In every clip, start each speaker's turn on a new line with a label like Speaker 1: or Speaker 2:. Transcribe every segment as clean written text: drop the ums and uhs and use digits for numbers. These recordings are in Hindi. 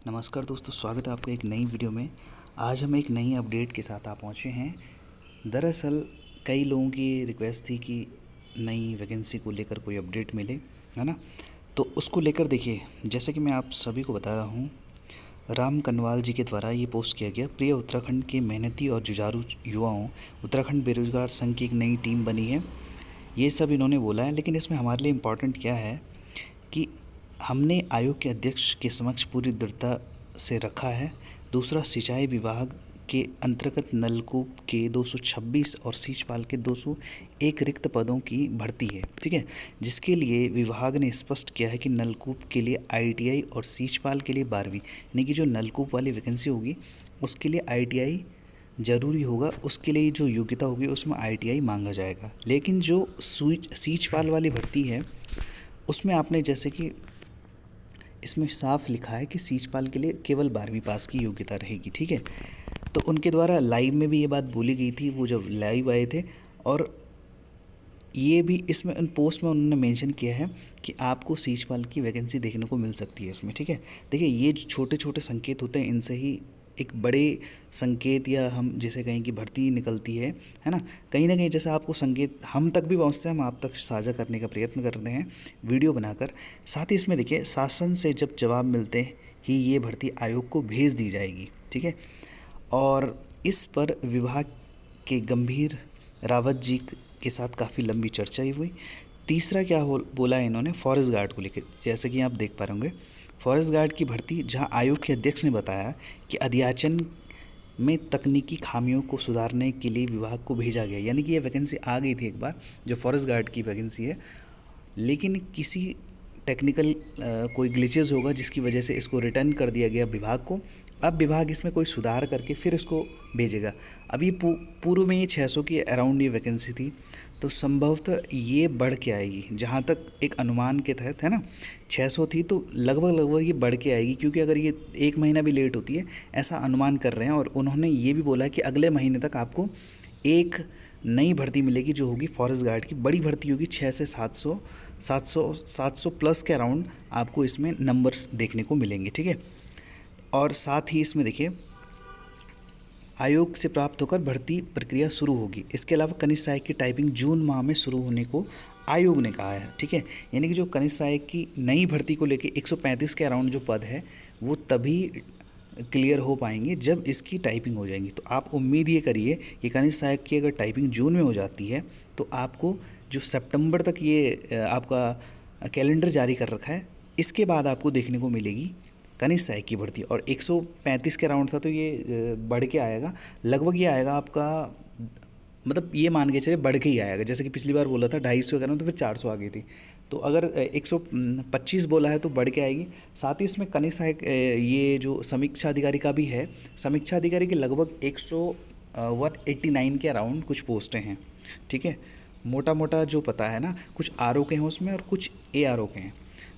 Speaker 1: नमस्कार दोस्तों, स्वागत है आपका एक नई वीडियो में। आज हम एक नई अपडेट के साथ आ पहुँचे हैं। दरअसल कई लोगों की रिक्वेस्ट थी कि नई वैकेंसी को लेकर कोई अपडेट मिले, है ना। तो उसको लेकर देखिए, जैसे कि मैं आप सभी को बता रहा हूँ, राम कनवाल जी के द्वारा ये पोस्ट किया गया। प्रिय उत्तराखंड के मेहनती और जुझारू युवाओं, उत्तराखंड बेरोजगार संघ की एक नई टीम बनी है। ये सब इन्होंने बोला है, लेकिन इसमें हमारे लिए इम्पॉर्टेंट क्या है कि हमने आयोग के अध्यक्ष के समक्ष पूरी दृढ़ता से रखा है। दूसरा, सिंचाई विभाग के अंतर्गत नलकूप के 226 और सींचपाल के 201 रिक्त पदों की भर्ती है, ठीक है। जिसके लिए विभाग ने स्पष्ट किया है कि नलकूप के लिए ITI और सींचपाल के लिए 12वीं, यानी कि जो नलकूप वाली वैकेंसी होगी उसके लिए ITI ज़रूरी होगा। उसके लिए जो योग्यता होगी उसमें ITI मांगा जाएगा। लेकिन जो सींचपाल वाली भर्ती है उसमें आपने जैसे कि इसमें साफ लिखा है कि सींचपाल के लिए केवल 12वीं पास की योग्यता रहेगी, ठीक है। तो उनके द्वारा लाइव में भी ये बात बोली गई थी, वो जब लाइव आए थे, और ये भी इसमें उन पोस्ट में उन्होंने मेंशन किया है कि आपको सींचपाल की वैकेंसी देखने को मिल सकती है इसमें, ठीक है। देखिए, ये जो छोटे छोटे संकेत होते हैं, इनसे ही एक बड़े संकेत या हम जैसे कहें कि भर्ती निकलती है ना। कहीं ना कहीं जैसे आपको संकेत हम तक भी पहुंचते हैं, हम आप तक साझा करने का प्रयत्न कर रहे हैं वीडियो बनाकर। साथ ही इसमें देखिए, शासन से जब जवाब मिलते ही ये भर्ती आयोग को भेज दी जाएगी, ठीक है। और इस पर विभाग के गंभीर रावत जी के साथ काफ़ी लंबी चर्चा ही हुई। तीसरा क्या बोला है इन्होंने, फॉरेस्ट गार्ड को लेकर, जैसे कि आप देख पा रहे होंगे, फॉरेस्ट गार्ड की भर्ती, जहां आयोग के अध्यक्ष ने बताया कि अध्याचन में तकनीकी खामियों को सुधारने के लिए विभाग को भेजा गया। यानी कि ये वैकेंसी आ गई थी एक बार, जो फॉरेस्ट गार्ड की वैकेंसी है, लेकिन किसी टेक्निकल कोई ग्लिचेस होगा जिसकी वजह से इसको रिटर्न कर दिया गया विभाग को। अब विभाग इसमें कोई सुधार करके फिर इसको भेजेगा। अभी पूर्व में ये 600 की अराउंड ये वैकेंसी थी, तो संभवतः ये बढ़ के आएगी। जहाँ तक एक अनुमान के तहत है ना, 600 थी तो लगभग ये बढ़ के आएगी, क्योंकि अगर ये 1 महीना भी लेट होती है, ऐसा अनुमान कर रहे हैं। और उन्होंने ये भी बोला कि अगले महीने तक आपको एक नई भर्ती मिलेगी, जो होगी फॉरेस्ट गार्ड की। बड़ी भर्ती होगी, 6 से 700 प्लस के अराउंड आपको इसमें नंबर्स देखने को मिलेंगे, ठीक है। और साथ ही इसमें देखिए, आयोग से प्राप्त होकर भर्ती प्रक्रिया शुरू होगी। इसके अलावा कनिष्ठ सहायक की टाइपिंग जून माह में शुरू होने को आयोग ने कहा है, ठीक है। यानी कि जो कनिष्ठ सहायक की नई भर्ती को लेके 135 के अराउंड जो पद है वो तभी क्लियर हो पाएंगे जब इसकी टाइपिंग हो जाएंगी। तो आप उम्मीद ये करिए कि कनिष्ठ सहायक की अगर टाइपिंग जून में हो जाती है तो आपको जो सितंबर तक ये आपका कैलेंडर जारी कर रखा है, इसके बाद आपको देखने को मिलेगी कनिष्ठ सहायक की भर्ती। और 135 के राउंड था, तो ये बढ़ के आएगा। लगभग ये आएगा आपका, मतलब ये मान के चलिए बढ़ के ही आएगा। जैसे कि पिछली बार बोला था 250 का, तो फिर 400 आ गई थी। तो अगर 125 बोला है तो बढ़ के आएगी। साथ ही इसमें कनिष्ठ सहायक ये जो समीक्षा अधिकारी का भी है, समीक्षा अधिकारी के लगभग 189 के अराउंड कुछ पोस्टें हैं, ठीक है। मोटा मोटा जो पता है ना, कुछ RO के हैं उसमें और कुछ ARO के हैं।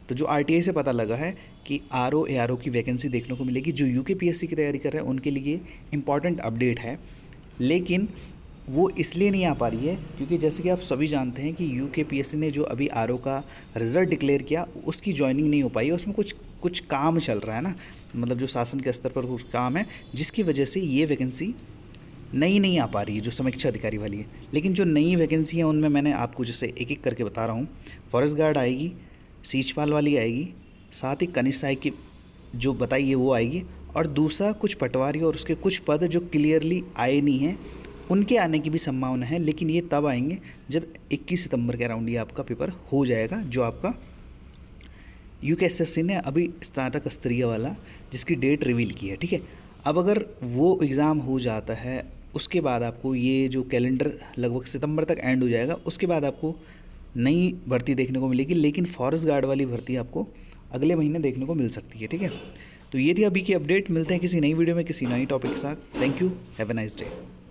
Speaker 1: तो जो RTI से पता लगा है कि RO ARO की वैकेंसी देखने को मिलेगी। जो UKPSC की तैयारी कर रहे हैं उनके लिए इम्पॉर्टेंट अपडेट है, लेकिन वो इसलिए नहीं आ पा रही है क्योंकि जैसे कि आप सभी जानते हैं कि UKPSC ने जो अभी RO का रिज़ल्ट डिक्लेयर किया, उसकी ज्वाइनिंग नहीं हो पाई है। उसमें कुछ काम चल रहा है ना, मतलब जो शासन के स्तर पर कुछ काम है, जिसकी वजह से ये वैकेंसी नई नहीं आ पा रही है, जो समीक्षा अधिकारी वाली है। लेकिन जो नई वैकेंसी है उनमें मैंने आपको जैसे एक एक करके बता रहा हूँ, फॉरेस्ट गार्ड आएगी, सींचपाल वाली आएगी, साथ ही कनिष्ठ सहायक की जो बताई है वो आएगी, और दूसरा कुछ पटवारी और उसके कुछ पद जो क्लियरली आए नहीं हैं, उनके आने की भी संभावना है। लेकिन ये तब आएंगे जब 21 सितंबर के अराउंड ये आपका पेपर हो जाएगा, जो आपका UKSSC ने अभी स्नातक स्तरीय वाला जिसकी डेट रिवील की है, ठीक है। अब अगर वो एग्ज़ाम हो जाता है, उसके बाद आपको ये जो कैलेंडर लगभग सितंबर तक एंड हो जाएगा, उसके बाद आपको नई भर्ती देखने को मिलेगी। लेकिन फॉरेस्ट गार्ड वाली भर्ती आपको अगले महीने देखने को मिल सकती है, ठीक है। तो ये थी अभी की अपडेट। मिलते हैं किसी नई वीडियो में किसी नई टॉपिक के साथ। Thank you, have a nice day.